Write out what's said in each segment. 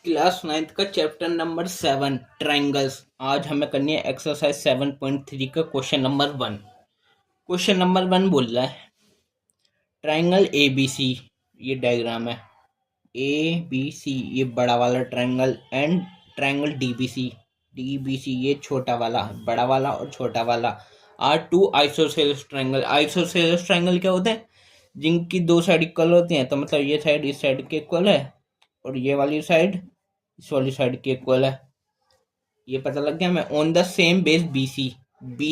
Class 9th का chapter number 7 triangles. आज हमें करनी है एक्सरसाइज 7.3 का क्वेश्चन नंबर 1। क्वेश्चन नंबर 1 बोल रहा है ट्रायंगल ए बी सी, ये डायग्राम है। ए बी सी ये बड़ा वाला triangle and triangle D B C ये छोटा वाला, बड़ा वाला और छोटा वाला are two isosceles triangle. Isosceles triangle क्या होते हैं? जिनकी दो साइड इक्वल होती हैं। तो मतलब ये साइड इस साइड के इक्वल है और ये वाली साइड इस वाली साइड के इक्वल है। ये पता लग गया हमें। On the same base B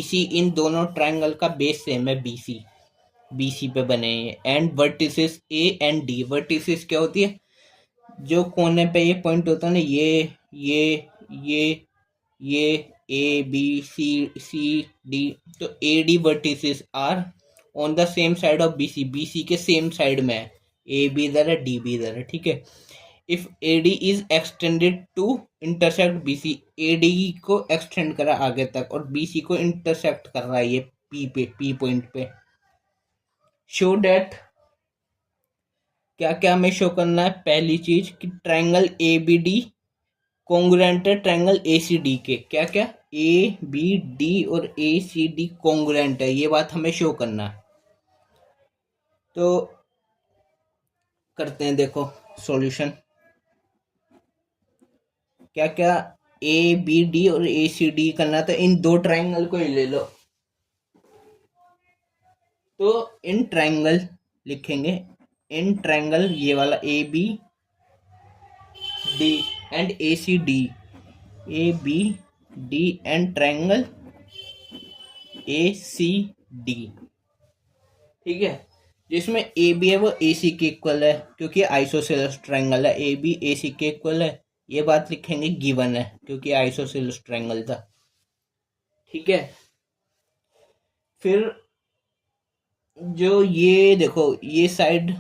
C इन दोनों ट्रायंगल का बेस सेम है। बी सी पे बने हैं and vertices A and D. Vertices क्या होती है? जो कोने पे ये पॉइंट होता है ना, ये ये ए बी सी सी डी। तो A D vertices are on the same side of B C के सेम साइड में है। ए भी इधर है, डी भी इधर है, ठीक है। If AD is extended to intersect BC, AD को एक्सटेंड करा आगे तक और BC को इंटरसेक्ट कर रहा है ये P पॉइंट पे। शो डेट क्या क्या हमें शो करना है? पहली चीज कि ट्रायंगल ABD कॉन्ग्रुएंट है ट्रायंगल ACD के। क्या क्या? ABD और ACD कॉन्ग्रुएंट है, ये बात हमें शो करना है। तो करते हैं, देखो सॉल्यूशन क्या क्या ABD और ACD करना। तो इन दो ट्रायंगल को ही ले लो। तो इन ट्रायंगल लिखेंगे, इन ट्रायंगल ये वाला ABD and ACD, ABD and triangle ACD, ठीक है। जिसमें AB है वो AC के इक्वल है क्योंकि आइसोसेलेस ट्रायंगल है। AB AC के इक्वल है, ये बात लिखेंगे गिवन है क्योंकि आइसोसेलेस ट्रायंगल था, ठीक है। फिर जो ये देखो, ये साइड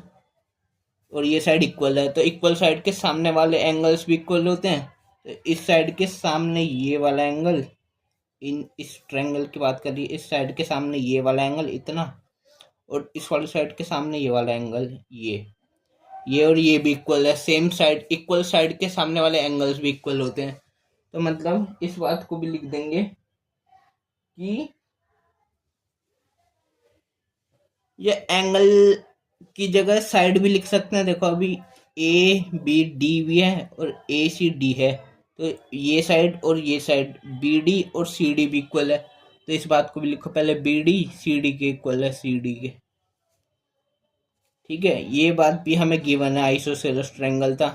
और ये साइड इक्वल है, तो इक्वल साइड के सामने वाले एंगल्स भी इक्वल होते हैं। तो इस साइड के सामने ये वाला एंगल, इन इस ट्रायंगल की बात करिए, इस साइड के सामने ये वाला एंगल इतना, और इस वाली साइड के सामने ये वाला एंगल ये और ये भी इक्वल है। सेम साइड, इक्वल साइड के सामने वाले एंगल्स भी इक्वल होते हैं। तो मतलब इस बात को भी लिख देंगे कि ये एंगल की जगह साइड भी लिख सकते हैं। देखो अभी ABD भी है और ACD है, तो ये साइड और ये साइड BD और CD भी इक्वल है। तो इस बात को भी लिखो पहले, BD CD के इक्वल है, CD के, ठीक है। ये बात भी हमें गिवन है, आइसोसेलेस ट्रायंगल था।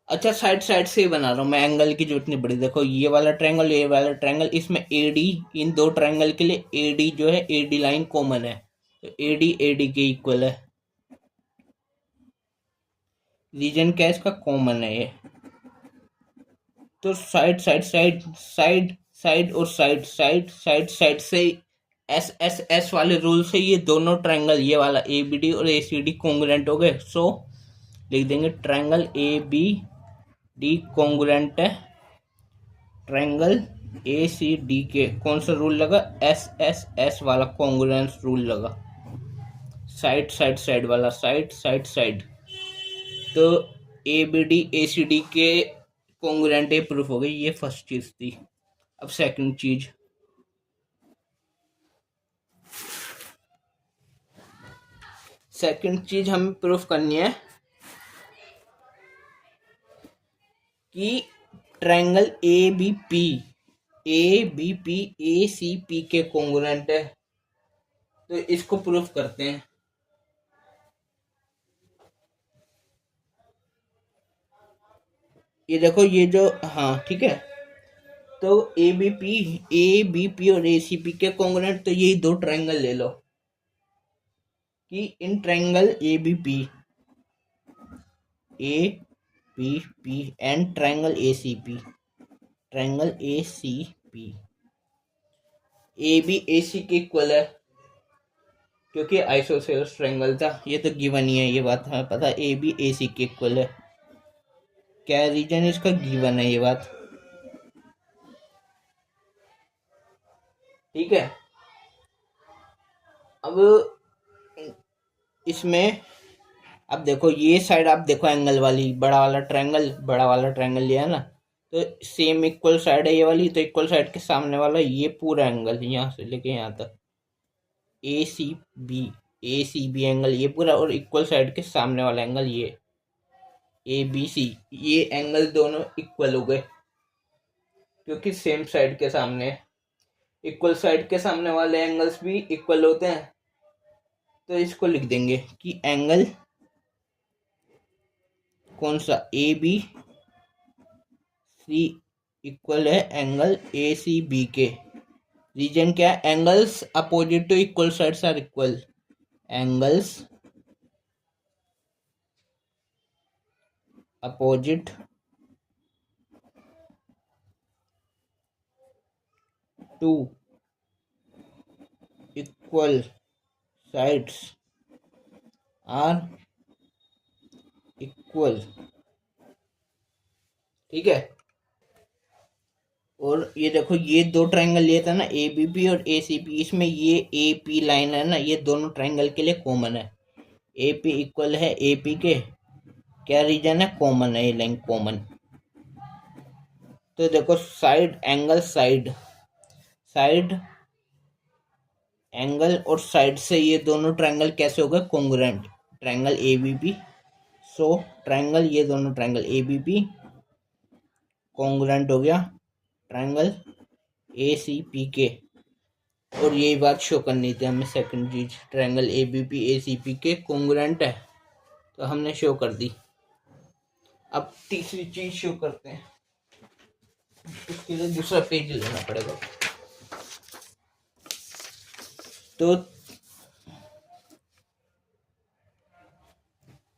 अच्छा, साइड साइड से ही बना रहा हूँ मैं, एंगल की जरूरत नहीं पड़ी। देखो ये वाला ट्रायंगल, ये वाला ट्रायंगल, इसमें AD, इन दो ट्रायंगल के लिए AD जो है, AD लाइन कॉमन है, तो AD AD के इक्वल है। रीजन क्या है इसका? कॉमन है ये। तो side side side side side और साइड साइड साइड साइड से एस वाले रूल से ये दोनों ट्रायंगल, ये वाला ABD और ACD कॉन्ग्रुएंट हो गए। सो लिख देंगे ट्रायंगल ABD कॉन्ग्रुएंट है ट्रायंगल ACD के। कौन सा रूल लगा? एस वाला कॉन्ग्रुएंस रूल लगा, साइड साइड साइड वाला, साइड साइड साइड। तो ABD ACD के कॉन्ग्रुएंट प्रूफ हो गई, ये फर्स्ट चीज थी। अब सेकंड चीज, हमें प्रूफ करनी है कि ट्रायंगल ABP ACP के कॉन्ग्रुएंट है। तो इसको प्रूफ करते हैं। ये देखो, ये जो, हाँ ठीक है। तो ABP और ACP के कॉन्ग्रुएंट, तो ये दो ट्रायंगल ले लो कि in triangle ABP and triangle ACP AB AC के इक्वल है क्योंकि आइसोसेलेस ट्रायंगल था। ये तो गिवन ही है, ये बात हमें पता है, AB AC के इक्वल है। क्या रीजन इसका? गिवन है ये बात, ठीक है। अब इसमें अब देखो ये साइड, आप देखो एंगल वाली बड़ा वाला ट्रायंगल लिया है ना, तो सेम इक्वल साइड है ये वाली, तो इक्वल साइड के सामने वाला ये पूरा एंगल यहाँ से लेके यहाँ तक ए सी बी, ए सी बी एंगल ये पूरा, और इक्वल साइड के सामने वाला एंगल ये ए बी सी, ये एंगल दोनों इक्वल हो गए क्योंकि सेम साइड के सामने। इक्वल साइड के सामने वाले एंगल्स भी इक्वल होते हैं, तो इसको लिख देंगे कि एंगल कौन सा ए बी सी इक्वल है एंगल ए सी बी के। रीजन क्या है? Angles opposite to equal sides are equal, angles opposite to equal sides are equal. ठीक है, और ये देखो ये दो ट्रायंगल लिया था ना ए बी पी और ए सी पी, इसमें ये ए पी लाइन है ना, ये दोनों ट्रायंगल के लिए कॉमन है। ए पी इक्वल है ए पी के, क्या रीजन है? कॉमन है, ये लाइन कॉमन। तो देखो साइड एंगल, साइड एंगल और साइड से ये दोनों ट्रायंगल कैसे हो गए? Congruent. Triangle A B P, so triangle, ये दोनों triangle A B P congruent हो गया ट्रायंगल ए सी पी के। और यही बात शो करनी थी हमें, सेकंड चीज, triangle A B P A C P के कॉन्ग्रुएंट है, तो हमने शो कर दी। अब तीसरी चीज शो करते हैं, उसके लिए दूसरा पेज लेना पड़ेगा। तो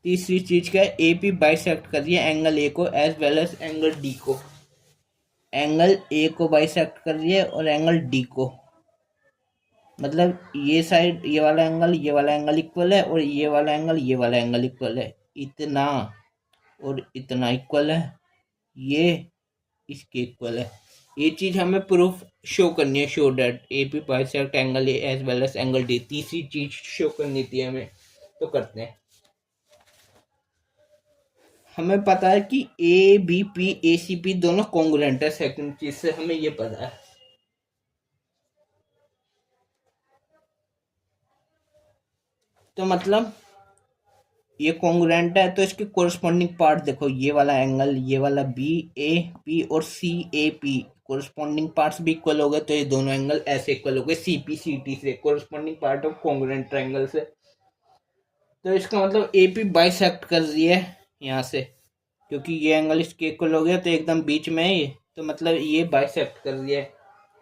तीसरी चीज क्या है? ए पी बाइसेक्ट कर रही है एंगल ए को as well as angle D को। एंगल ए को बाइसेक्ट कर रही है और एंगल डी को, मतलब ये साइड ये वाला एंगल इक्वल है, और ये वाला एंगल इक्वल है, इतना और इतना इक्वल है, ये इसके इक्वल है। ये चीज हमें प्रूफ शो करनी है, show that A P bisect angle A as well as angle D. तीसरी चीज शो करनी थी हमें, तो करते हैं। हमें पता है कि A B P A C P दोनों कॉन्ग्रुएंट है, सेकंड चीज से हमें ये पता है। तो मतलब ये कॉन्ग्रुएंट है, तो इसके कोरस्पॉन्डिंग पार्ट देखो, ये वाला एंगल, ये वाला बी ए पी और सी ए पी, कोरस्पॉन्डिंग पार्ट्स भी इक्वल हो गए, तो ये दोनों एंगल ऐसे इक्वल हो गए सी पी सी टी से, corresponding part of congruent triangle से। तो इसका मतलब ए पी बाइसेक्ट कर रही है यहाँ से, क्योंकि ये एंगल इसके इक्वल हो गया, तो एकदम बीच में है ये, तो मतलब ये बाइसेक्ट कर रही है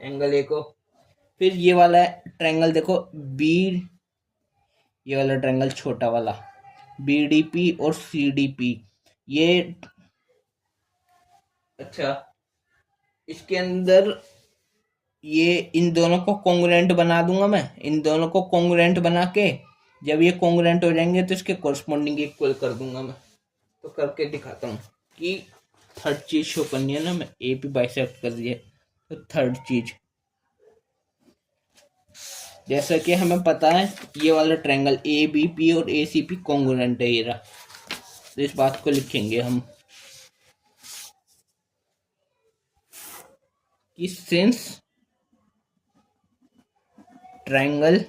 एंगल ए को। फिर ये वाला ट्रायंगल देखो बी, ये वाला ट्रायंगल छोटा वाला बी डी पी और सी डी पी, ये अच्छा, इसके अंदर ये इन दोनों को कॉन्ग्रुएंट बना दूंगा मैं। इन दोनों को कॉन्ग्रुएंट बना के जब ये कॉन्ग्रुएंट हो जाएंगे तो इसके कोरस्पॉन्डिंग इक्वल कर दूंगा मैं। तो करके दिखाता हूँ कि थर्ड चीज शो करनी है ना, मैं ए पी बाइसेक्ट कर दिया, तो थर्ड चीज, जैसा कि हमें पता है ये वाला ट्रायंगल ए बी पी और ए सी पी कॉन्ग्रुएंट है ये रहा, तो इस बात को लिखेंगे हम कि since triangle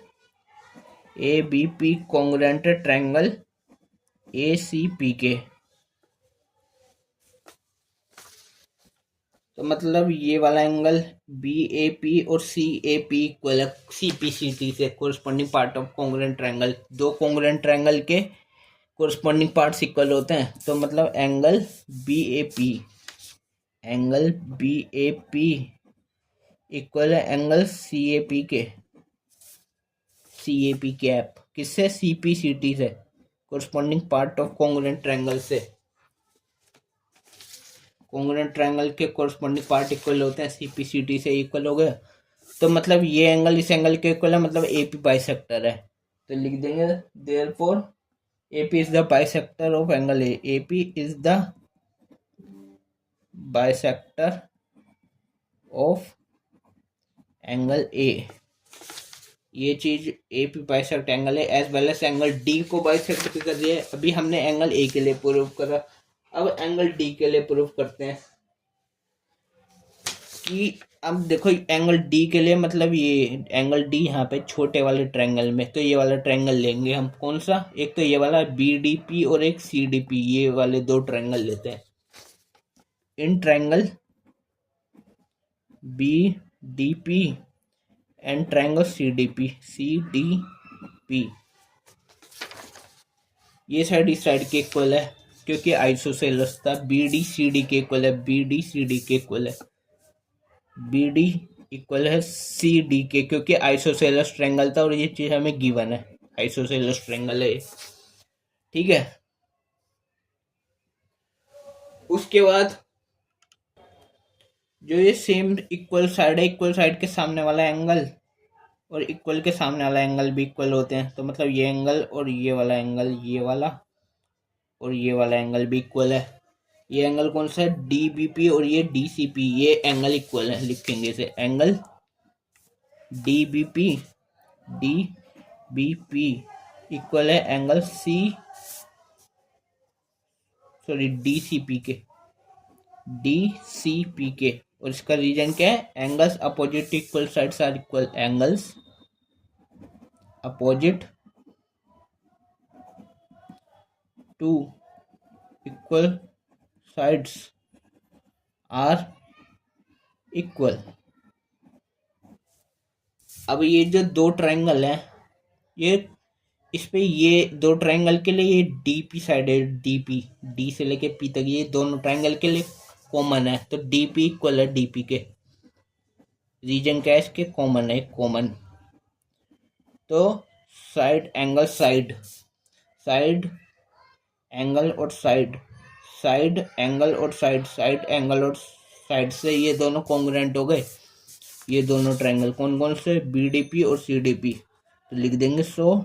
A B P congruent है ट्रायंगल ए सी पी के, तो मतलब ये वाला एंगल बी ए पी और सी ए पी इक्वल है सी पी सी टी से, corresponding part of congruent triangle. दो कॉन्ग्रुएंट ट्रायंगल के कोरस्पॉन्डिंग पार्ट्स इक्वल होते हैं, तो मतलब angle B A P, angle B A P equal है एंगल सी ए पी के, सी ए पी कैप किससे? सी पी सी टी से, corresponding part of congruent triangle से। कॉन्ग्रुएंट ट्रायंगल के कोरस्पॉन्डिंग पार्ट इक्वल होते हैं, C P C T से equal हो गए, तो मतलब ये एंगल इस एंगल के इक्वल है, मतलब ए पी बाइसेक्टर है। तो लिख देंगे therefore A P is the bisector of angle A P is the bisector of angle A, ये चीज ए पी बाइसेक्ट एंगल है, as well as angle D को बाइसेक्ट भी कर रही है। अभी हमने एंगल ए के लिए प्रूव करा, अब एंगल डी के लिए प्रूव करते हैं कि अब देखो एंगल डी के लिए मतलब ये एंगल डी यहाँ पे छोटे वाले ट्रायंगल में, तो ये वाला ट्रायंगल लेंगे हम। कौन सा? एक तो ये वाला बी डी पी और एक सी डी पी, ये वाले दो ट्रायंगल लेते हैं। In triangle B D P and triangle C D P, ये साइड इस साइड के इक्वल है क्योंकि आइसोसेलेस था। बी डी सी डी के इक्वल है, बी डी सी डी के इक्वल है, बी डी इक्वल है सी डी के, क्योंकि आइसोसेलेस ट्रायंगल था और ये चीज हमें गिवन है, आइसोसेलेस ट्रायंगल है। ठीक है, उसके बाद जो ये सेम इक्वल साइड है, इक्वल साइड के सामने वाला एंगल और इक्वल के सामने वाला एंगल भी इक्वल होते हैं, तो मतलब ये एंगल और ये वाला एंगल, ये वाला और ये वाला एंगल भी इक्वल है। ये एंगल कौन सा है? डी बी पी और ये डी सी पी, ये एंगल इक्वल है। लिखेंगे इसे angle D B P equal है एंगल डी सी पी के। और इसका रीजन क्या है? Angles opposite equal sides are equal, angles opposite to equal sides are equal. अब ये जो दो ट्रायंगल है, ये इस पे ये दो ट्रायंगल के लिए ये डी पी साइड है, डी पी, डी से लेके पी तक ये दोनों ट्रायंगल के लिए कॉमन है, तो डी पी इक्वल है डी पी के। रीजन क्या है इसके? कॉमन है, कॉमन। तो साइड एंगल साइड एंगल और साइड एंगल और साइड एंगल और साइड से ये दोनों कॉन्ग्रुएंट हो गए। ये दोनों ट्रायंगल कौन कौन से? बी डी पी और सी डी पी। तो लिख देंगे so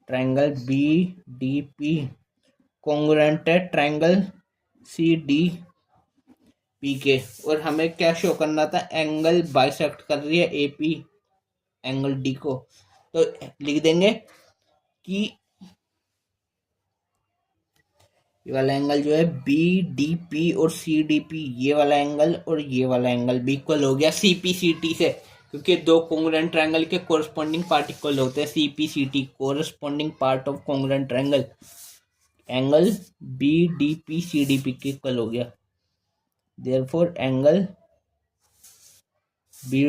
triangle B D P congruent है ट्रायंगल सी डी पी के। और हमें क्या शो करना था? एंगल बाइसेक्ट कर रही है ए पी एंगल डी को, तो लिख देंगे कि ये वाला एंगल जो है बी डी पी और सी डी पी, ये वाला एंगल और ये वाला एंगल भी इक्वल हो गया सी पी सी टी से, क्योंकि दो कॉन्ग्रुएंट ट्रायंगल के कोरस्पॉन्डिंग पार्ट इक्वल होते हैं। C P C T corresponding part of congruent triangle, angle B D P C D P के इक्वल हो गया। Therefore angle B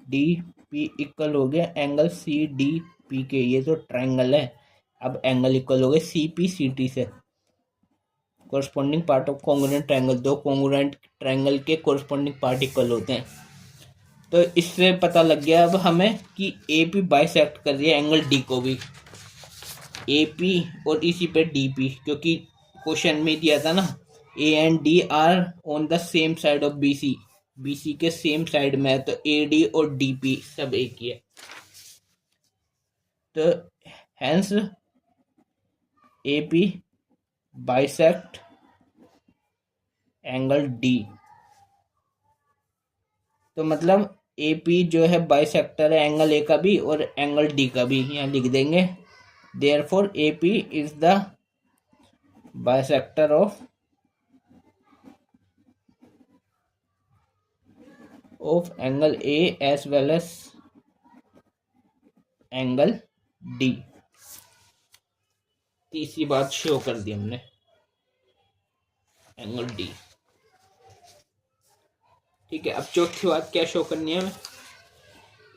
D P equal हो गया एंगल सी डी पी के। ये जो ट्रायंगल है अब एंगल इक्वल हो गए सी पी सी टी से। Corresponding part of congruent triangle, दो कॉन्ग्रुएंट ट्रायंगल के कोरस्पॉन्डिंग पार्ट इक्वल होते हैं। तो इससे पता लग गया अब हमें कि ए पी बाइसेक्ट कर रही है एंगल डी को भी, ए पी और इसी पे डी पी, क्योंकि क्वेश्चन में दिया था ना A and D are on the same side of B C के सेम साइड में है, तो ए डी और डी पी सब एक ही है। तो hence A P bisect angle D. तो मतलब ए पी जो है बाइसेक्टर है एंगल ए का भी और एंगल डी का भी, यहाँ लिख देंगे therefore A P is the bisector of angle A as well as angle D. तीसरी बात शो कर दी हमने, एंगल डी। ठीक है, अब चौथी बात क्या शो करनी है?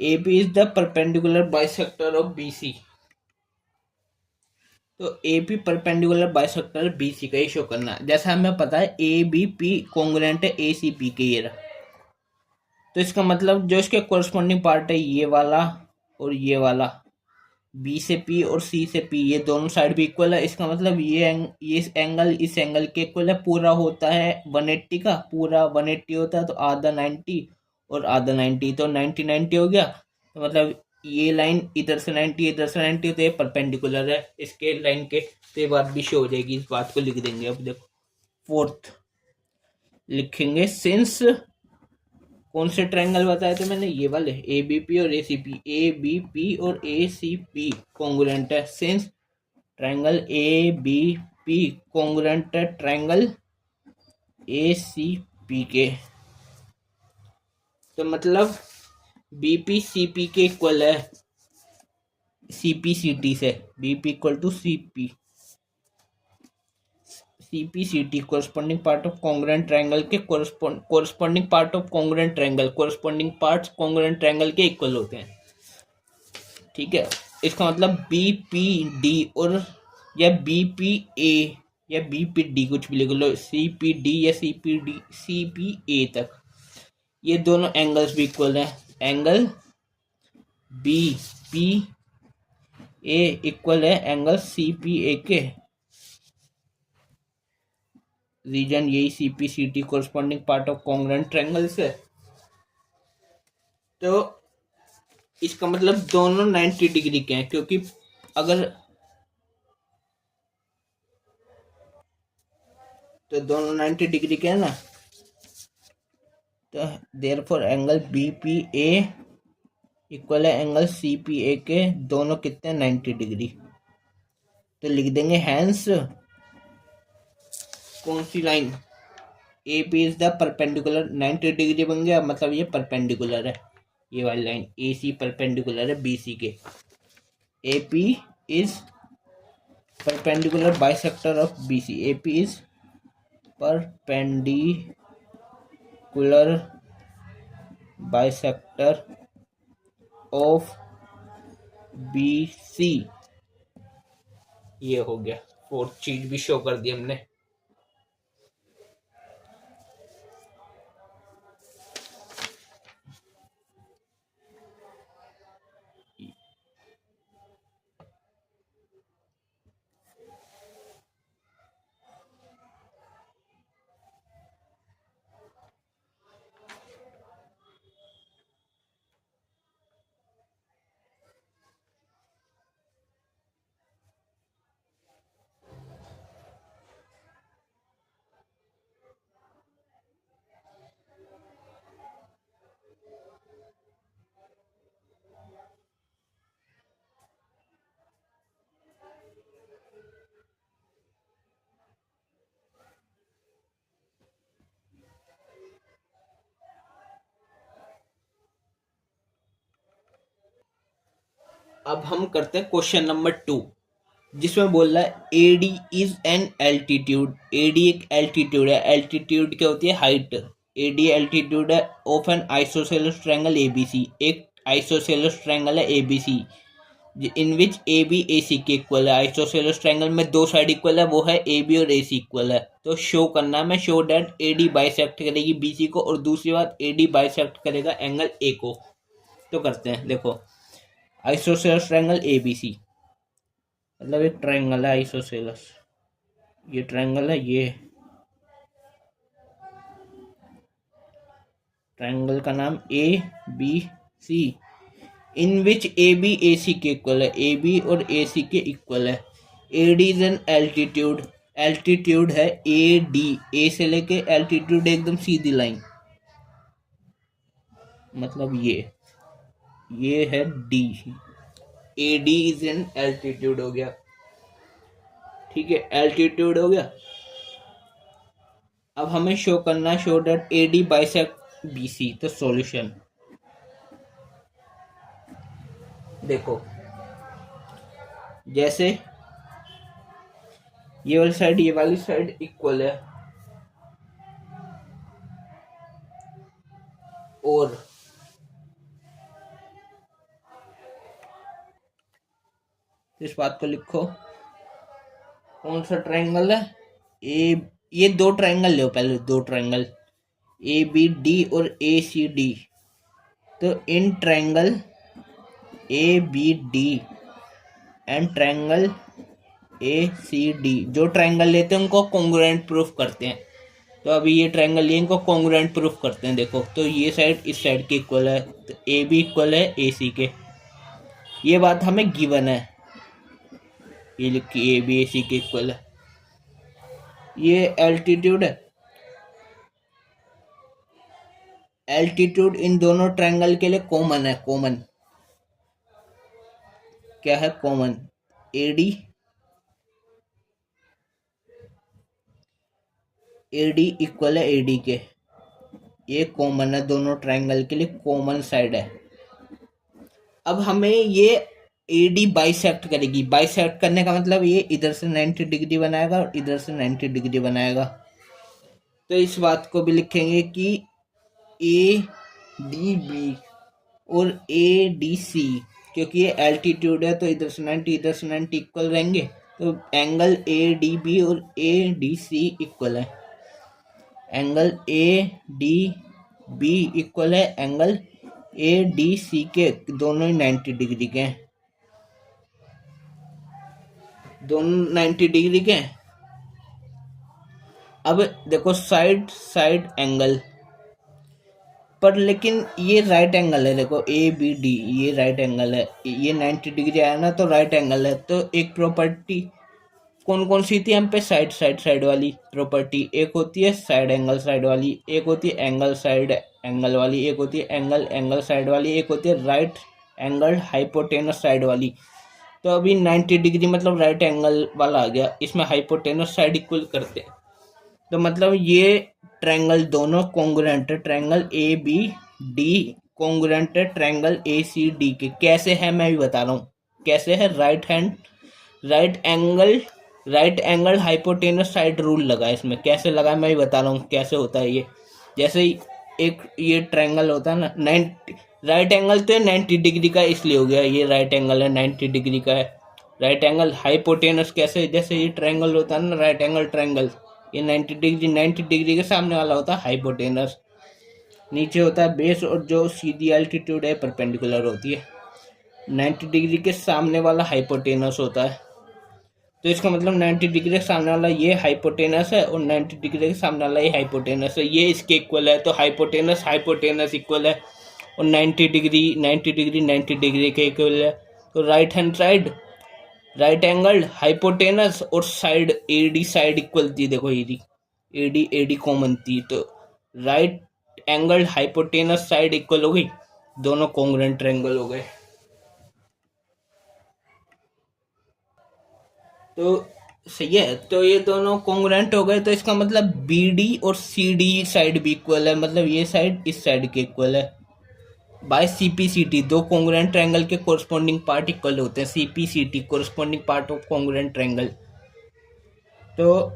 A B is the perpendicular bisector of B C. तो A P perpendicular bisector B C का ही शो करना है। जैसा हमें पता है ए बी पी कॉन्ग्रुएंट है ए सी पी के, ये रहा। तो इसका मतलब जो इसके कोरस्पॉन्डिंग पार्ट है ये वाला और ये वाला, बी से पी और सी से पी, ये दोनों साइड भी इक्वल है। इसका मतलब ये एंगल इस एंगल के इक्वल है। पूरा होता है 180 का, पूरा 180 होता है, तो आधा 90 और आधा 90, तो 90 हो गया। तो मतलब ये लाइन इधर से 90 इधर से 90, तो ये परपेंडिकुलर है इसके लाइन के। तो ये बात भी शो हो जाएगी, इस बात को लिख देंगे। अब देखो फोर्थ लिखेंगे, सिंस कौन से ट्रायंगल बताए थे मैंने, ये वाले ए बी पी और A C P, A B P और ए सी पी कॉन्ग्रुएंट है, since triangle A B P congruent है ट्रायंगल ए सी पी के, तो मतलब बी पी सी पी के इक्वल है सी पी सी टी से, B P equal to C P CPCT corresponding part of congruent triangle के corresponding part of congruent triangle, corresponding parts congruent triangle के equal होते हैं। ठीक है, इसका मतलब BPD और या BPA या BPD कुछ भी लिख लो, CPD या CPD CPA तक, ये दोनों एंगल्स भी इक्वल हैं। एंगल BPA इक्वल है एंगल CPA के, रीजन यही CPCT corresponding part of congruent triangle से, तो इसका मतलब दोनों 90 डिग्री के हैं, क्योंकि अगर तो दोनों 90 डिग्री के हैं ना, तो देयरफॉर एंगल BPA इक्वल है एंगल CPA के, दोनों कितने 90 डिग्री, तो लिख देंगे हैंस कौन सी line, AP is the perpendicular, 90 degree बन गया, मतलब ये परपेंडिकुलर है, ये वाली लाइन AC परपेंडिकुलर है BC के, AP is perpendicular bisector of BC, AP is perpendicular bisector of BC, ये हो गया, फोर्थ चीज भी शो कर दी हमने। अब हम करते हैं क्वेश्चन नंबर 2, जिसमें बोल रहा है AD is an altitude, AD एक एल्टीट्यूड है, एल्टीट्यूड क्या होती है, हाइट, AD एल्टीट्यूड है of N isosceles triangle ABC, एक आइसोसेलेस ट्रायंगल है ABC इन विच AB AC के इक्वल है, आइसोसेलेस ट्रायंगल में दो साइड इक्वल है, वो है AB और AC इक्वल है, तो शो करना है, शो डेट AD बाइसेक्ट करेगी BC को, और दूसरी बात AD बाइसेक्ट करेगा एंगल A को, तो करते हैं, देखो आइसोसेलेस ट्रायंगल ABC, मतलब एक ट्रायंगल है आइसोसेलेस, ये ट्रायंगल है, ये ट्रायंगल का नाम ABC, इन विच AB AC के इक्वल है, AB और AC के इक्वल है, AD is an altitude, altitude है AD, A से लेके एल्टीट्यूड एकदम सीधी लाइन, मतलब ये है D, AD is an altitude हो गया, ठीक है, एल्टीट्यूड हो गया। अब हमें शो करना है, show date AD bisect BC, तो सॉल्यूशन देखो, जैसे ये वाली साइड इक्वल है, और इस बात को लिखो, कौन सा ट्रायंगल है, ये दो ट्रायंगल लो, पहले दो ट्रायंगल ABD और ACD, तो in triangle ABD and triangle ACD, जो ट्रायंगल लेते हैं उनको कॉन्ग्रुएंट प्रूफ करते हैं, तो अभी ये ट्रायंगल लिए इनको कॉन्ग्रुएंट प्रूफ करते हैं, देखो तो ये साइड इस साइड के इक्वल है, तो AB इक्वल है AC के, ये बात हमें गिवन है, ये लिखी AB AC के इक्वल है, ये एल्टीट्यूड है, एल्टीट्यूड इन दोनों ट्रायंगल के लिए कॉमन है, कॉमन क्या है, कॉमन एडी, एडी इक्वल है एडी के, ये कॉमन है दोनों ट्रायंगल के लिए, कॉमन साइड है। अब हमें ये एडी बाइसेक्ट करेगी, बाइसेक्ट करने का मतलब ये इधर से 90 डिग्री बनाएगा और इधर से 90 डिग्री बनाएगा। तो इस बात को भी लिखेंगे कि ए डी बी और ए डी सी, क्योंकि ये एल्टीट्यूड है तो इधर से 90 इधर से 90 इक्वल रहेंगे, तो एंगल ए डी बी और ए डी सी इक्वल है। Angle A D B equal है एंगल ए डी सी के, दोनों ही 90 डिग्री के हैं, दोनों 90 डिग्री के हैं। अब देखो साइड साइड एंगल पर, लेकिन ये राइट एंगल है, देखो ए बी डी ये राइट एंगल है, ये 90 डिग्री आया ना तो राइट एंगल है। तो एक प्रॉपर्टी कौन कौन सी थी हम पे, साइड साइड साइड वाली प्रॉपर्टी, एक होती है साइड एंगल साइड वाली, एक होती है एंगल साइड एंगल वाली, एक होती है एंगल एंगल साइड वाली, एक होती है राइट एंगल हाइपोटेनस साइड वाली। तो अभी 90 डिग्री मतलब राइट एंगल वाला आ गया, इसमें हाइपोटेनस साइड इक्वल करते हैं, तो मतलब ये ट्रायंगल दोनों कॉन्ग्रुएंट है, triangle A B D congruent है ट्रायंगल ए सी डी के। कैसे है मैं भी बता रहा हूँ कैसे है। Right angle hypotenuse side rule लगा है इसमें, कैसे लगा मैं भी बता रहा हूँ कैसे होता है ये। जैसे एक ये ट्रायंगल होता है ना, 90 राइट एंगल तो 90 डिग्री का इसलिए हो गया, ये राइट एंगल है 90 डिग्री का है। राइट एंगल हाइपोटेनस कैसे, जैसे ये ट्रायंगल होता है ना राइट एंगल ट्रायंगल, ये 90 डिग्री के सामने वाला होता है हाइपोटेनस, नीचे होता है बेस और जो सीधी एल्टीट्यूड है परपेंडिकुलर होती है, 90 डिग्री के सामने वाला हाइपोटेनस होता है। तो इसका मतलब 90 डिग्री के सामने वाला ये हाइपोटेनस है और 90 डिग्री के सामने वाला ये हाइपोटेनस है, ये इसके इक्वल है। तो हाइपोटेनस हाइपोटेनस इक्वल है और 90 डिग्री के इक्वल है। तो right hand side right angle hypotenuse और साइड एडी साइड इक्वल थी, देखो एडी कॉमन थी, तो right angle hypotenuse side equal हो गई, दोनों कॉन्ग्रुएंट ट्रायंगल हो गए। तो सही है, तो ये दोनों कॉन्ग्रुएंट हो गए, तो इसका मतलब बी डी और सी डी साइड भी इक्वल है, मतलब ये साइड इस साइड के इक्वल है बाय सीपीसीटी। दो कॉन्ग्रुएंट ट्रायंगल के कोरस्पॉन्डिंग पार्ट इक्वल होते हैं, CPCT corresponding part of congruent triangle. तो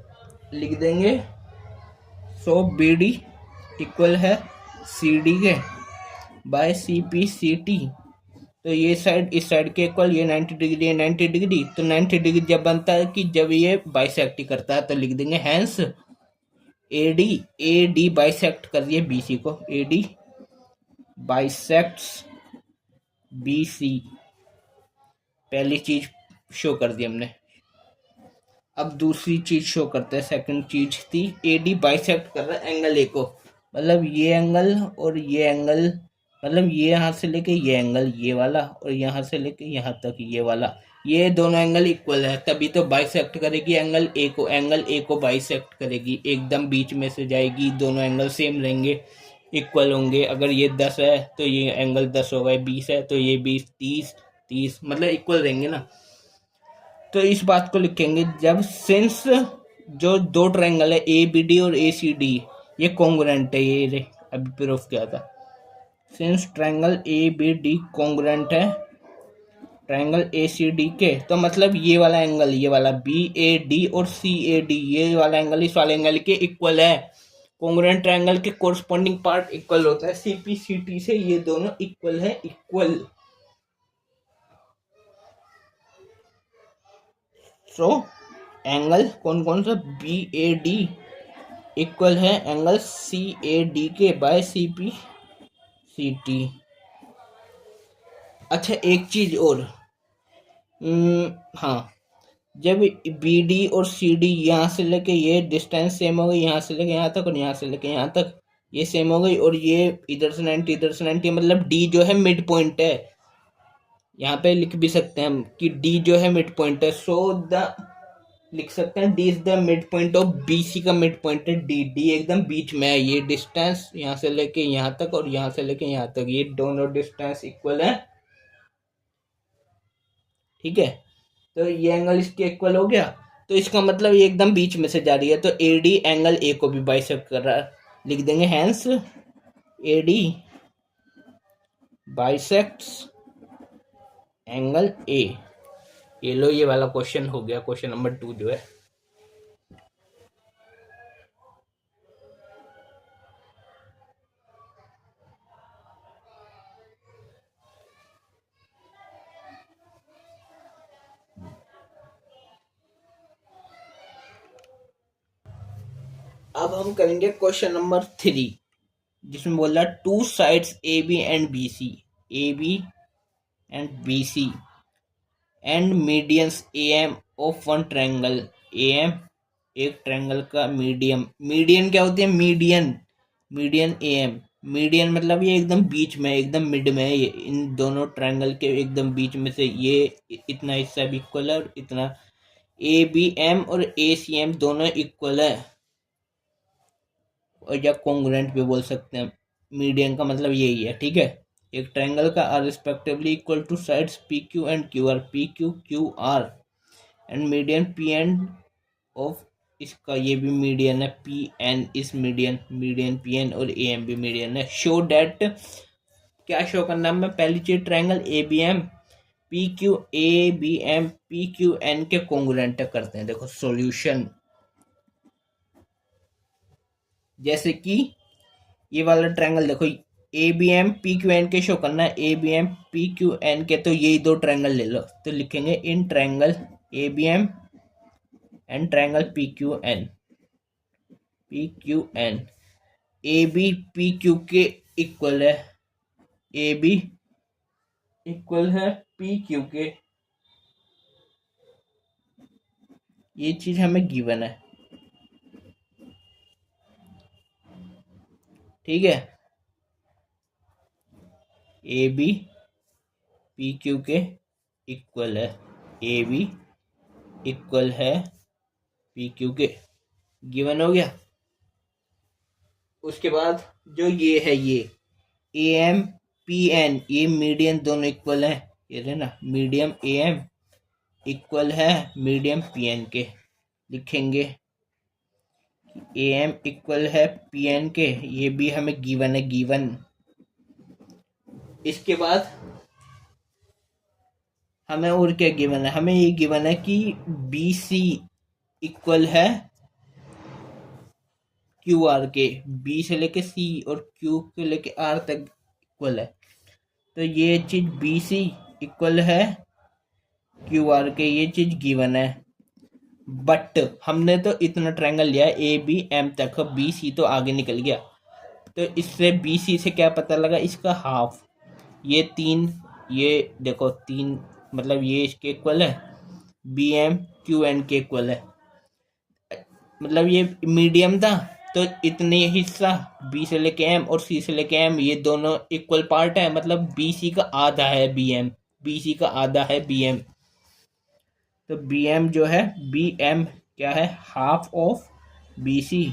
लिख देंगे सो बी डी इक्वल है सी डी के बाय सीपीसीटी। तो ये साइड इस साइड के इक्वल, ये 90 डिग्री है 90 डिग्री, तो 90 डिग्री जब बनता है कि जब ये बाइसेक्ट करता है, तो लिख देंगे हैंस ए डी बाइसेक्ट कर दिए बीसी को, A D bisects B C, पहली चीज शो कर दी हमने। अब दूसरी चीज शो करते हैं, सेकंड चीज थी ए डी बाइसेक्ट कर रहा है एंगल ए को, मतलब ये एंगल और ये एंगल, मतलब ये यहाँ से लेके ये एंगल ये वाला और यहाँ से लेके यहाँ तक ये वाला, ये दोनों एंगल इक्वल है, तभी तो बाइसेक्ट करेगी एंगल ए को बाइसेक्ट करेगी, एकदम बीच में से जाएगी, दोनों एंगल सेम रहेंगे, इक्वल होंगे। अगर ये 10 है तो ये एंगल 10 होगा, 20 है तो ये 20, 30 मतलब इक्वल रहेंगे ना। तो इस बात को लिखेंगे जब सिंस जो दो ट्रायंगल है ए बी डी और ए सी डी ये कॉन्ग्रुएंट है, ये अभी प्रूफ किया था, since triangle A B D congruent है ट्रायंगल ए सी डी के, तो मतलब ये वाला एंगल ये वाला बी ए डी और सी ए डी ये वाला एंगल इस वाले एंगल के इक्वल है। कॉन्ग्रुएंट ट्रायंगल के कोरस्पॉन्डिंग पार्ट इक्वल होता है, सीपीसीटी से ये दोनों इक्वल है, इक्वल। सो एंगल कौन कौन सा, बी ए डी इक्वल है एंगल सी ए डी के by C P C T. अच्छा एक चीज और, हाँ, जब बी डी और सी डी यहाँ से लेके ये डिस्टेंस सेम हो गई, यहाँ से लेके यहाँ तक और यहाँ से लेके यहाँ तक ये सेम हो गई, और ये इधर से 90 इधर से 90, मतलब डी जो है मिड पॉइंट है, यहाँ पे लिख भी सकते हैं हम कि डी जो है मिड पॉइंट है। सो द लिख सकते हैं D is the mid point of B C का मिड पॉइंट है डी, डी एकदम बीच में है। ये डिस्टेंस यहाँ से लेके यहाँ तक और यहाँ से लेके यहाँ तक, ये दोनों डिस्टेंस इक्वल है। ठीक है, तो ये एंगल इसके इक्वल हो गया, तो इसका मतलब ये एकदम बीच में से जा रही है, तो ए डी एंगल ए को भी बाइसेक्ट कर रहा है। लिख देंगे hence A D bisects angle A. ये लो, ये वाला क्वेश्चन हो गया, क्वेश्चन नंबर 2 जो है। अब हम करेंगे क्वेश्चन नंबर 3, जिसमें बोल रहा है two sides A B and B C, A B and B C and medians A M of one triangle. A M एक ट्रायंगल का मीडियम, मीडियन क्या होती है, median, median A M, median मतलब ये एकदम बीच में, एकदम मिड में है, ये इन दोनों ट्रायंगल के एकदम बीच में से ये इतना हिस्सा भी इक्वल है और इतना, ए बी एम और ए सी एम दोनों इक्वल है, और या कॉन्ग्रुएंट भी बोल सकते हैं। मीडियन का मतलब यही है। ठीक है, एक ट्रायंगल का are respectively equal to sides P Q and Q R, P Q Q R and median P N of, इसका ये भी मीडियन है, P N is median, median P N और ए एम भी मीडियन है। Show that, क्या show करना है, मैं पहली चीज triangle A B M P Q A B M P Q N के कॉन्ग्रुएंट करते हैं। देखो सॉल्यूशन, जैसे कि ये वाला ट्रायंगल देखो, A B M P Q N के शो करना है, A B M P Q N के, तो यही दो ट्रायंगल ले लो, तो लिखेंगे in triangle A B M and triangle P Q N, P Q N, A B P Q के इक्वल है, ए बी इक्वल है पी क्यू के, ये चीज हमें गिवन है। ठीक है, ए बी पी क्यू के इक्वल है, ए बी इक्वल है पी क्यू के, गिवन हो गया। उसके बाद जो ये है, ये ए एम पी एन, ये मीडियन दोनों इक्वल है, ये है ना, मीडियम ए एम इक्वल है मीडियम पी एन के, लिखेंगे ए एम इक्वल है पी एन के, ये भी हमें गिवन है, गिवन। इसके बाद हमें और क्या गिवन है, हमें ये गिवन है कि बी सी इक्वल है क्यू आर के, बी से लेके सी और क्यू से लेके आर तक इक्वल है, तो ये चीज बी सी इक्वल है क्यू आर के, ये चीज गिवन है। बट हमने तो इतना ट्रायंगल लिया ए बी एम तक, बी सी तो आगे निकल गया, तो इससे बी सी से क्या पता लगा, इसका हाफ, ये 3, ये देखो 3 मतलब ये इसके इक्वल है, बी एम क्यू एन के इक्वल है, मतलब ये मीडियम था, तो इतने हिस्सा बी से लेके एम और सी से लेके एम ये दोनों इक्वल पार्ट है, मतलब बी सी का आधा है बी एम, बी सी का आधा है बी एम, तो बी एम जो है, बी एम क्या है, हाफ ऑफ बी सी,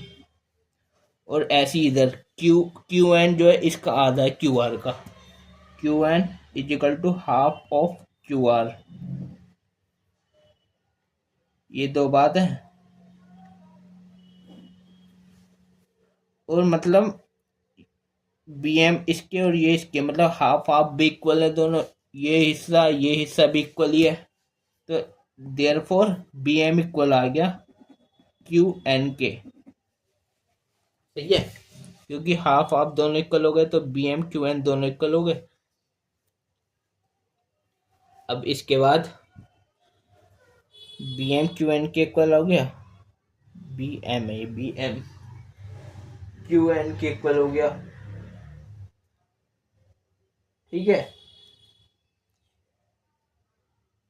और ऐसी इधर क्यू क्यू एन जो है इसका आधा है क्यू आर का, Q N is equal to half of Q R, ये दो बात है। और मतलब बी एम इसके और ये इसके, मतलब हाफ हाफ भी इक्वल है दोनों, ये हिस्सा भी इक्वल ही है, तो देयरफॉर बी एम इक्वल आ गया क्यू एन के, सही है, क्योंकि हाफ हाफ दोनों इक्वल हो गए, तो बी एम क्यू एन दोनों इक्वल हो गए। अब इसके बाद बी एम क्यू एन के इक्वल हो गया, B M A B M Q N के इक्वल हो गया। ठीक है,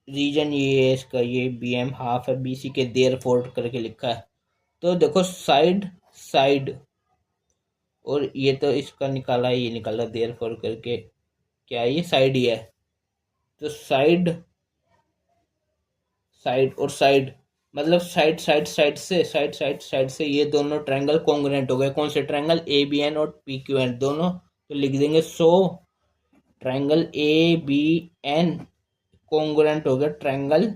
रीजन ये है इसका, ये बी एम हाफ है बी सी के, देयर फोर करके लिखा है, तो देखो साइड साइड, और ये तो इसका निकाला है, ये निकाला देयर फोर करके, क्या ये साइड ही है, तो साइड साइड और साइड मतलब साइड से ये दोनों ट्रायंगल कॉन्ग्रुएंट हो गए। कौन से ट्रायंगल? ए बी एन और पी क्यू एन दोनों। तो लिख देंगे so triangle A B N congruent हो गया ट्रायंगल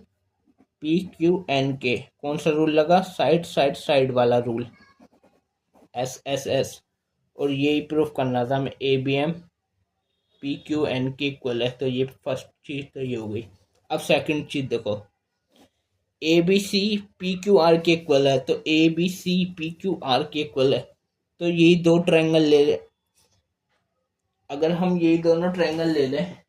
पी क्यू एन के। कौन सा रूल लगा? साइड वाला रूल, एस। और यही प्रूफ करना था हमें, A B M P Q N के इक्वल है। तो ये फर्स्ट चीज तो ये हो गई। अब सेकंड चीज देखो, A B C P Q R के इक्वल है। तो A B C P Q R के इक्वल है। तो यही दो ट्रायंगल ले ले, अगर हम यही दोनों ट्रायंगल ले लें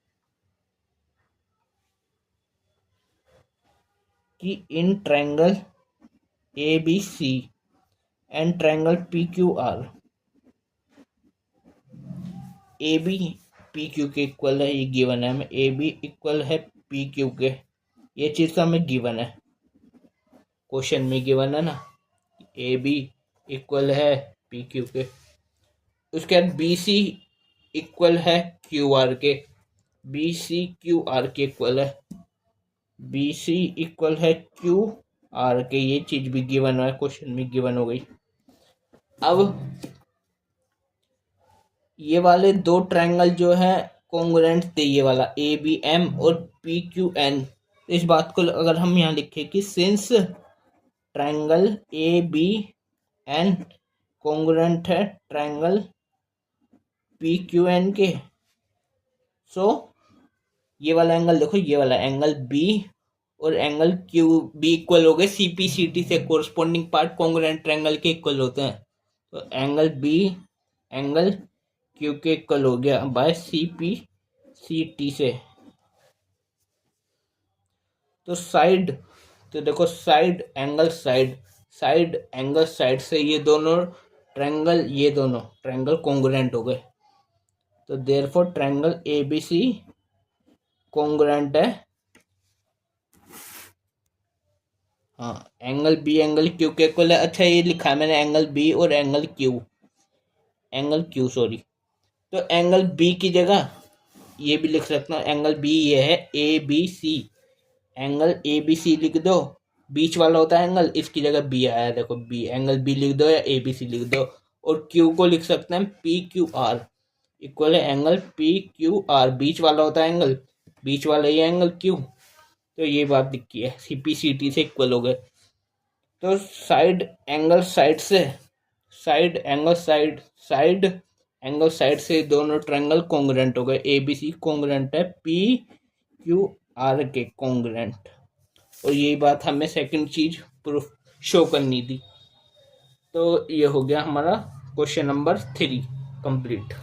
कि in triangle A B C and triangle P Q R, A B P Q के इक्वल है, ये गिवन है हमें, ए बी इक्वल है पी क्यू के। ये चीज तो हमें गिवन है, क्वेश्चन में गिवन है ना, ए बी इक्वल है पी क्यू के। उसके बाद बी सी इक्वल है क्यू आर के, बी सी क्यू आर के इक्वल है, बी सी इक्वल है क्यू आर के। ये चीज भी गिवन है, क्वेश्चन में गिवन हो गई। अब ये वाले दो ट्रायंगल जो है कॉन्ग्रुएंट थे, ये वाला ए बी एम और पी क्यू एन। इस बात को अगर हम यहाँ लिखें कि since triangle A B N congruent है ट्रायंगल पी क्यू एन के, सो ये वाला एंगल देखो, ये वाला एंगल बी और एंगल क्यू बी इक्वल हो गए सी पी सी टी से। कोरस्पोंडिंग पार्ट कॉन्ग्रुएंट ट्रायंगल के इक्वल होते हैं। तो एंगल बी एंगल क्यू के इक्वल हो गया bye C P C T से। तो साइड, तो देखो साइड एंगल साइड से ये दोनों ट्रायंगल कॉन्ग्रुएंट हो गए। तो therefore triangle A B C congruent है, हाँ, एंगल बी एंगल क्यू के इक्वल है। अच्छा ये लिखा है मैंने एंगल बी और एंगल क्यू सॉरी। तो एंगल बी की जगह ये भी लिख सकता हूँ, एंगल बी ये है A B C, angle A B C लिख दो, बीच वाला होता है एंगल, इसकी जगह बी आया, देखो बी, एंगल बी लिख दो या ए बी सी लिख दो। और क्यू को लिख सकते हैं पी क्यू आर, इक्वल है एंगल पी क्यू आर, बीच वाला होता है एंगल, बीच वाला ये एंगल क्यू। तो ये बात दिखी है, सी पी सी टी से इक्वल हो गए। तो साइड एंगल साइड से दोनों ट्रायंगल कॉन्ग्रुएंट हो गए। ए बी सी कॉन्ग्रुएंट है पी क्यू आर के कॉन्ग्रुएंट। और यही बात हमें सेकंड चीज प्रूफ शो करनी थी। तो ये हो गया हमारा क्वेश्चन नंबर 3 कंप्लीट।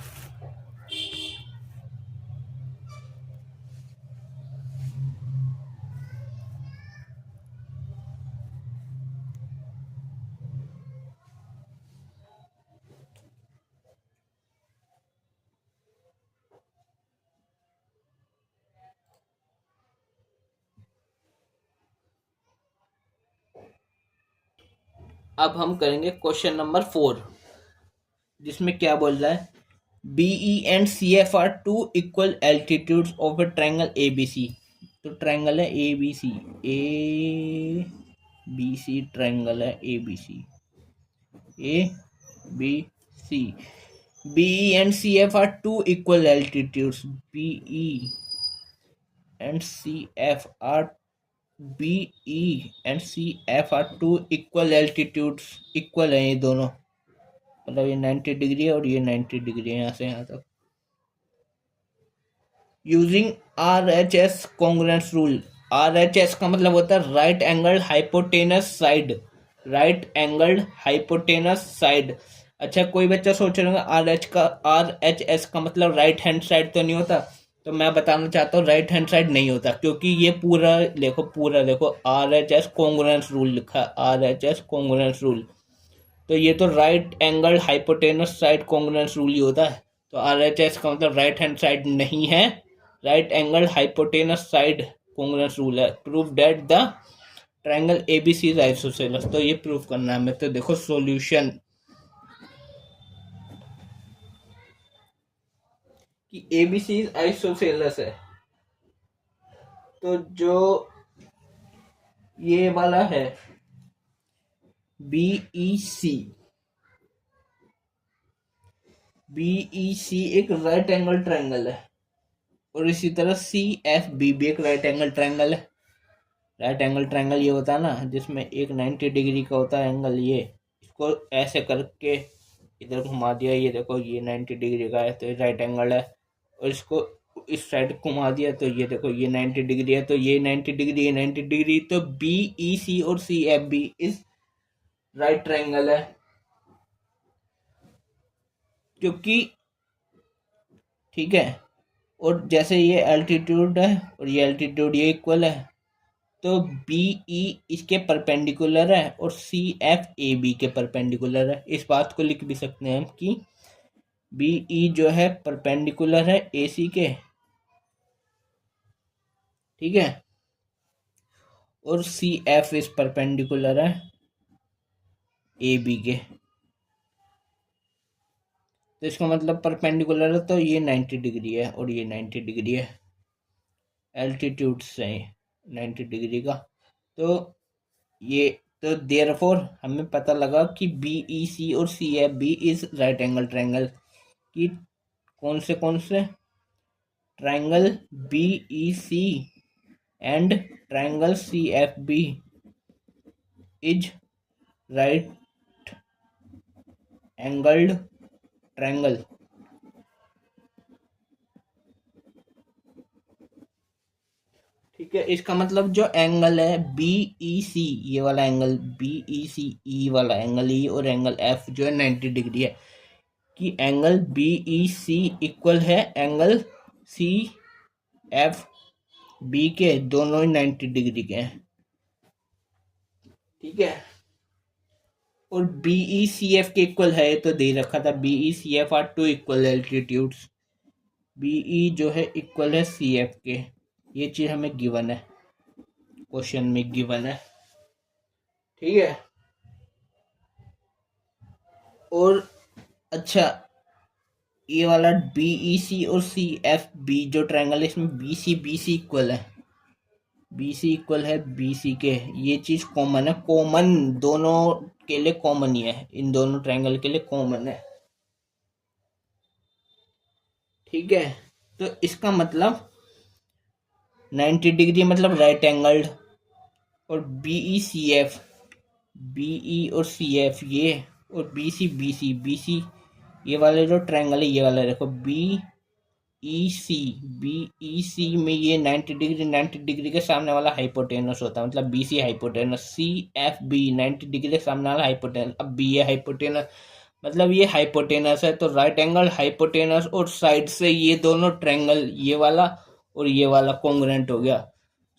अब हम करेंगे क्वेश्चन नंबर 4, जिसमें क्या बोल रहा है, B E and C F are two equal altitudes of a triangle A B C. तो ट्रायंगल है ए बी सी, ट्रायंगल है A B C, B E and C F are two equal altitudes, B E and C F are two equal altitudes, equal है ये दोनों, मतलब ये 90 degree है और ये 90 डिग्री है, यहाँ से यहाँ तक। Using are H S congruence rule, R H S का मतलब होता है राइट एंगल्ड हाइपोटेनस साइड, अच्छा कोई बच्चा सोच रहा होगा आर एच एस का मतलब राइट हैंड साइड तो नहीं होता। तो मैं बताना चाहता हूँ राइट हैंड साइड नहीं होता, क्योंकि ये पूरा देखो R H S congruence rule लिखा है, R H S congruence rule. तो ये तो right angle hypotenuse side congruence rule ही होता है। तो आर एच एस का मतलब राइट हैंड साइड नहीं है, right angle hypotenuse side congruence rule है। Prove that the triangle ABC is isosceles. तो ये प्रूव करना है हमें। तो देखो सॉल्यूशन कि एबीसी इज आइसोसेलेस है। तो जो ये वाला है BEC, BEC एक राइट एंगल ट्रायंगल है, और इसी तरह CFB भी एक राइट एंगल ट्रायंगल है। राइट एंगल ट्रायंगल ये होता है ना जिसमें एक 90 डिग्री का होता है एंगल, ये इसको ऐसे करके इधर घुमा दिया, ये देखो ये 90 डिग्री का है तो ये राइट एंगल है, और इसको इस साइड घुमा दिया तो ये देखो ये 90 डिग्री है, तो ये 90 डिग्री, ये 90 डिग्री, तो BEC और CFB इस राइट ट्रायंगल है। क्योंकि ठीक है, और जैसे ये एल्टीट्यूड है और ये एल्टीट्यूड ये इक्वल है, तो BE इसके परपेंडिकुलर है और CFAB के परपेंडिकुलर है। इस बात को लिख भी सकते हैं हम कि BE जो है परपेंडिकुलर है AC के, ठीक है, और CF इस परपेंडिकुलर है AB के। तो इसका मतलब परपेंडिकुलर है तो ये 90 डिग्री है और ये 90 डिग्री है, एल्टीट्यूड से 90 डिग्री का। तो ये तो देयरफॉर हमें पता लगा कि BEC और CFB is right angle triangle कि कौन से triangle BEC and triangle CFB is right angled triangle. ठीक है, इसका मतलब जो एंगल है BEC, ये वाला एंगल BEC, E वाला एंगल E और एंगल F जो है 90 डिग्री है, कि एंगल BEC इक्वल है एंगल CFB के, दोनों ही 90 डिग्री के हैं। ठीक है, और BECF के इक्वल है तो दे रखा था, BECF are two equal altitudes, BE जो है इक्वल है CF के, ये चीज हमें गिवन है, क्वेश्चन में गिवन है। ठीक है, और अच्छा ये वाला BEC और CFB जो ट्रायंगल है इसमें BC इक्वल है, BC इक्वल है BC के, ये चीज कॉमन है, कॉमन दोनों के लिए कॉमन ही है, इन दोनों ट्रायंगल के लिए कॉमन है। ठीक है, तो इसका मतलब 90 डिग्री मतलब राइट एंगल्ड, और BECF, BE और CF ये, और BC ये वाले जो ट्रायंगल है, ये वाला देखो BEC में ये 90 डिग्री के सामने वाला हाइपोटेनस होता है, मतलब BC हाइपोटेनस, CFB 90 डिग्री के सामने वाला हाइपोटेनस, अब B ये हाइपोटेनस, मतलब ये हाइपोटेनस है तो राइट एंगल हाइपोटेनस, और साइड से ये दोनों ट्रायंगल ये वाला और ये वाला कॉन्ग्रुएंट हो गया।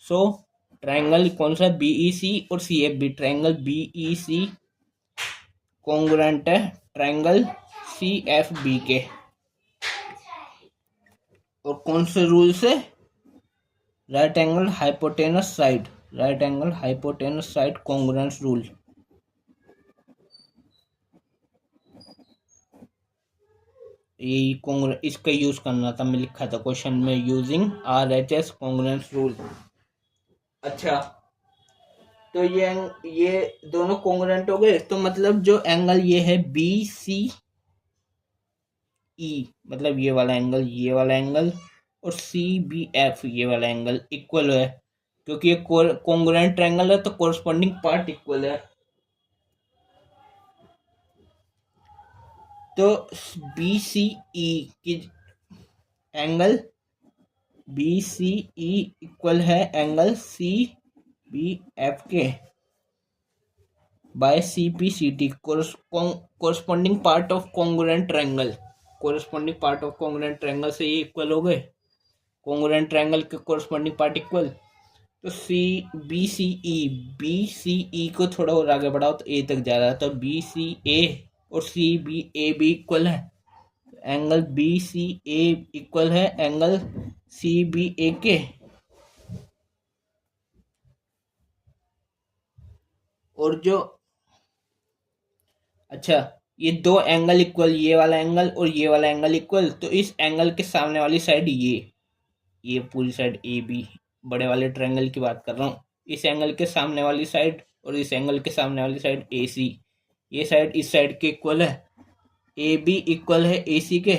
सो ट्रायंगल कौन सा, BEC और CFB, ट्रायंगल BEC कॉन्ग्रुएंट है ट्रायंगल CFB के, और कौन से रूल से, right angle hypotenuse side, right angle hypotenuse side congruence rule. ये इसका यूज करना था, मैं लिखा था क्वेश्चन में, यूजिंग RHS कॉन्ग्रुएंस रूल। अच्छा, तो ये दोनों कॉन्ग्रुएंट हो गए, तो मतलब जो एंगल ये है BCE, मतलब ये वाला एंगल और CBF ये वाला एंगल इक्वल है, क्योंकि ये कॉन्ग्रुएंट ट्रायंगल है तो कोरस्पॉन्डिंग पार्ट इक्वल है। तो BCE की एंगल BCE इक्वल है एंगल CBF के by CPCT, corresponding part of congruent triangle, corresponding part of congruent triangle से ये इक्वल हो गए, कॉन्ग्रुएंट ट्रायंगल के कोरस्पॉन्डिंग पार्ट इक्वल। तो BCE को थोड़ा और आगे बढ़ाओ तो A तक जा रहा है, तो BCA और CBA भी इक्वल है, एंगल BCA इक्वल है एंगल CBA के, और जो अच्छा ये दो एंगल इक्वल, ये वाला एंगल और ये वाला एंगल इक्वल, तो इस एंगल के सामने वाली साइड ये पूरी साइड AB, बड़े वाले ट्रायंगल की बात कर रहा हूँ, इस एंगल के सामने वाली साइड और इस एंगल के सामने वाली साइड ए सी, ये साइड इस साइड के इक्वल है, ए बी इक्वल है ए सी के,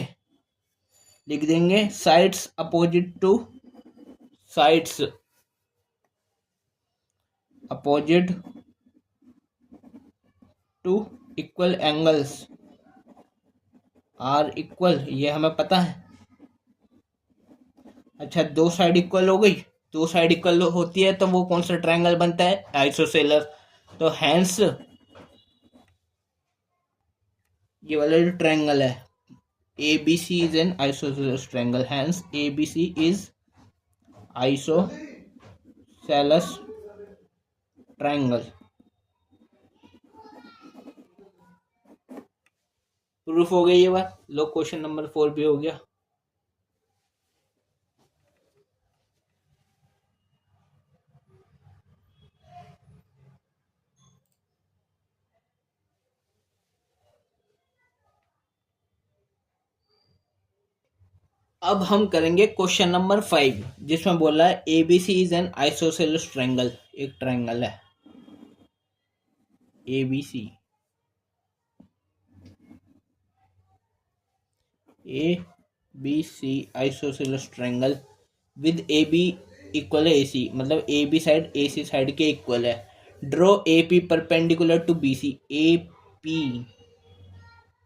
लिख देंगे sides opposite to sides opposite to equal angles are equal, ये हमें पता है। अच्छा, दो साइड इक्वल हो गई, दो साइड इक्वल होती है तो वो कौन सा ट्रायंगल बनता है, आइसोसेलस। तो हैंस ये वाला जो ट्रायंगल है A B C is an isosceles triangle, hence A B C is isosceles triangle. Proof हो गई ये बात। लो क्वेश्चन नंबर 4 भी हो गया। अब हम करेंगे क्वेश्चन नंबर 5, जिसमें बोला है ABC is an isosceles triangle. एक ट्रायंगल है ABC, A B C isosceles triangle with A B equal है ए सी, मतलब A B side A C side के इक्वल है। Draw A P perpendicular to B C, A P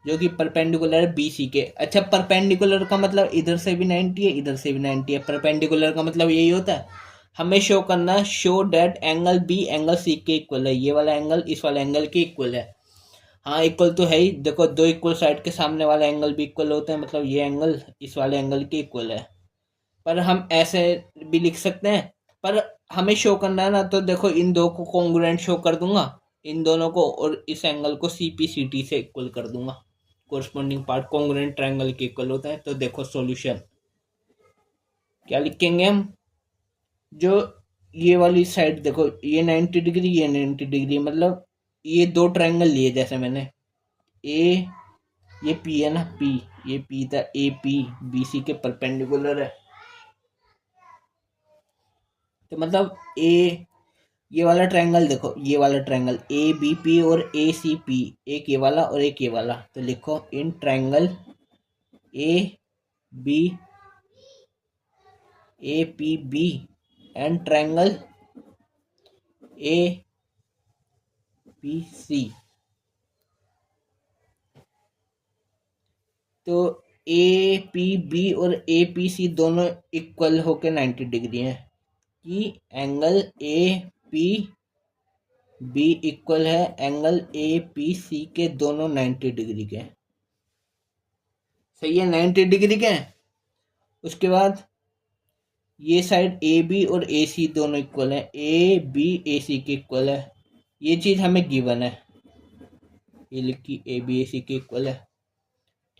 जो कि perpendicular है B C के। अच्छा, perpendicular का मतलब इधर से भी 90 है, इधर से भी 90 है। परपेंडिकुलर का मतलब यही होता है, हमें शो करना, show that angle B angle C के इक्वल है, ये वाला एंगल इस वाले एंगल के इक्वल है। हाँ, इक्वल तो है ही, देखो दो इक्वल साइड के सामने वाला एंगल भी इक्वल होते हैं, मतलब ये एंगल इस वाले एंगल के इक्वल है। पर हम ऐसे भी लिख सकते हैं, पर हमें शो करना है ना, तो देखो इन दो को कॉन्ग्रुएंट शो कर दूंगा, इन दोनों को, और इस एंगल को सी पी सी टी से इक्वल कर दूंगा। कोरस्पॉन्डिंग पार्ट कॉन्ग्रुएंट ट्रायंगल के इक्वल होता है। तो देखो सॉल्यूशन क्या लिखेंगे हम, जो ये वाली साइड देखो, ये 90 डिग्री, ये 90 डिग्री, मतलब ये दो ट्रायंगल लिए, जैसे मैंने ए, ये पी है ना, पी, ये पी था, ए पी बी सी के परपेंडिकुलर है। तो मतलब ए, ये वाला ट्रायंगल देखो, ये वाला ट्रायंगल ए बी पी और ए सी पी, एक ये वाला और एक ये वाला, तो लिखो in triangle A B A P B and triangle A P C. तो ए पी बी और ए पी सी दोनों इक्वल होके 90 डिग्री हैं, कि angle A P B equal है एंगल ए पी सी के, दोनों 90 डिग्री के। सही है, 90 डिग्री के हैं। उसके बाद ये साइड ए बी और ए सी दोनों इक्वल है, ए बी ए सी के इक्वल है, ये चीज हमें गिवन है, ये लिखी ए बी ए सी के इक्वल है,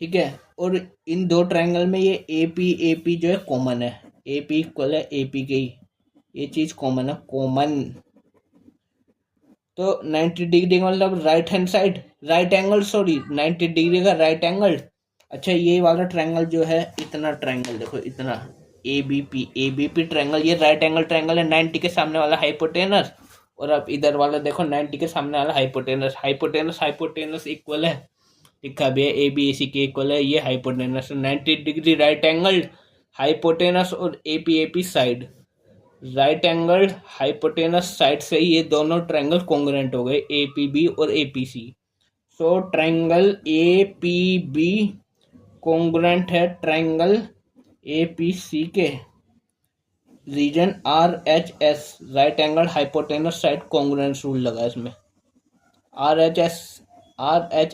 ठीक है। और इन दो ट्रायंगल में ये ए पी जो है कॉमन है, ए पी इक्वल है ए पी के ही, ये चीज कॉमन है, कॉमन। तो 90 डिग्री का मतलब right hand side, right angle, sorry 90 degree का राइट एंगल। अच्छा, ये वाला ट्रायंगल जो है, इतना ट्रायंगल देखो, इतना ए बी पी ट्रायंगल, ये राइट एंगल ट्रायंगल है, 90 के सामने वाला हाइपोटेनस, और अब इधर वाला देखो 90 के सामने वाला हाइपोटेनस, हाइपोटेनस इक्वल है, लिखा भी है ए बी ए सी के इक्वल है, ये hypotenuse 90 degree right angle hypotenuse और A P side, right angle hypotenuse side से ये दोनों ट्रायंगल कॉन्ग्रुएंट हो गए, ए पी बी और A P C. So triangle A P B congruent है ट्रायंगल ए पी सी के, reason R H S, right angle hypotenuse side congruence rule लगा इसमें, R H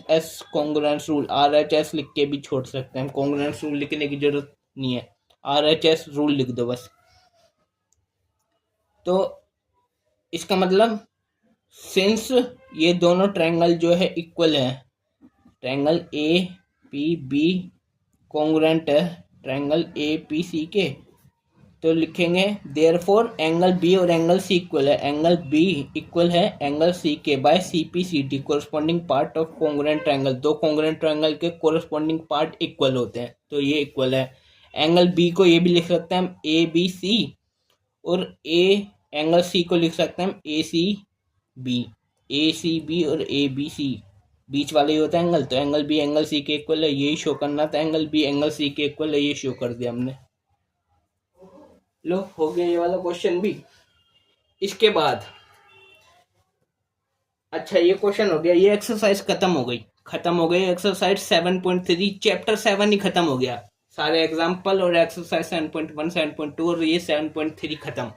S congruence rule, R H S लिख के भी छोड़ सकते हैं, कॉन्ग्रुएंस रूल लिखने की जरूरत नहीं है, आर एच एस रूल लिख दो बस। तो इसका मतलब सिंस ये दोनों ट्रायंगल जो है इक्वल है, triangle A P B congruent है ट्रायंगल ए पी सी के, तो लिखेंगे देयरफॉर एंगल बी और एंगल सी इक्वल है, एंगल बी इक्वल है एंगल सी के by C P C T, corresponding part of congruent triangle, दो कॉन्ग्रुएंट ट्रायंगल के कोरस्पॉन्डिंग पार्ट इक्वल होते हैं, तो ये इक्वल है। एंगल बी को ये भी लिख सकते हैं हम ए बी सी, और ए एंगल सी को लिख सकते हैं हम ए सी बी। ए सी बी और ए बी सी बीच वाला ही होता है एंगल, तो एंगल बी एंगल सी के इक्वल है, यही शो करना था। एंगल बी एंगल सी के इक्वल है, ये शो कर दिया हमने। लो, हो गया ये वाला क्वेश्चन भी। इसके बाद अच्छा, ये क्वेश्चन हो गया, ये एक्सरसाइज खत्म हो गई एक्सरसाइज 7.3, चैप्टर 7 ही खत्म हो गया। सारे एग्जाम्पल और एक्सरसाइज 7.1 7.2 और ये 7.3 खत्म।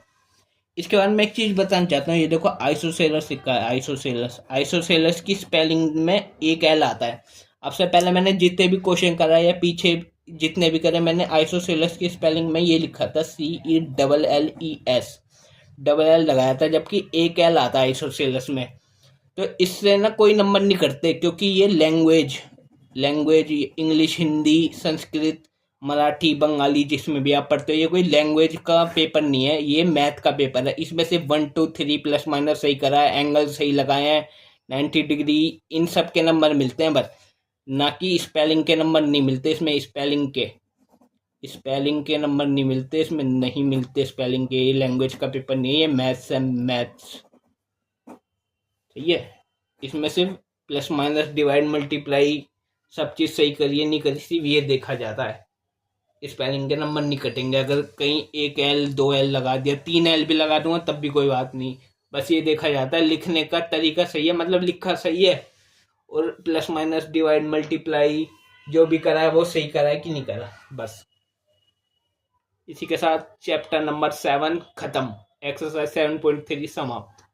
इसके बाद मैं एक चीज बताना चाहता हूँ, ये देखो आइसोसेलस लिखा है। आइसोसेलस, आइसोसेलस की स्पेलिंग में एक एल आता है। अब से पहले मैंने जितने भी क्वेश्चन करा या पीछे जितने भी करे, मैंने आइसोसेलस की स्पेलिंग में ये लिखा था, CELLES, डबल एल लगाया था, जबकि एक एल आता है आइसोसेलस में। तो इससे ना कोई नंबर नहीं करते, क्योंकि ये language language English, Hindi, Sanskrit, Marathi, Bengali, जिसमें भी आप पढ़ते हो, ये कोई लैंग्वेज का पेपर नहीं है, ये मैथ का पेपर है। इसमें से 1 2 3 प्लस माइनस सही करा है, एंगल सही लगाए हैं, 90 डिग्री, इन सब के नंबर मिलते हैं बस। ना कि स्पेलिंग के नंबर नहीं मिलते इसमें। स्पेलिंग के नंबर नहीं मिलते इसमें, नहीं मिलते स्पेलिंग के। ये लैंग्वेज का पेपर नहीं है, ये मैथ्स है, मैथ्स। ठीक है, इसमें सिर्फ प्लस माइनस डिवाइड मल्टीप्लाई सब चीज सही करिए नहीं करी, सिर्फ ये देखा जाता है। स्पेलिंग के नंबर नहीं कटेंगे। अगर कहीं एक एल दो एल लगा दिया, तीन एल भी लगा दूंगा तब भी कोई बात नहीं। बस ये देखा जाता है लिखने का तरीका सही है, मतलब लिखा सही है, और प्लस माइनस डिवाइड मल्टीप्लाई जो भी करा है वो सही करा है कि नहीं करा, बस। इसी के साथ चैप्टर नंबर 7 खत्म, एक्सरसाइज 7.3 समाप्त।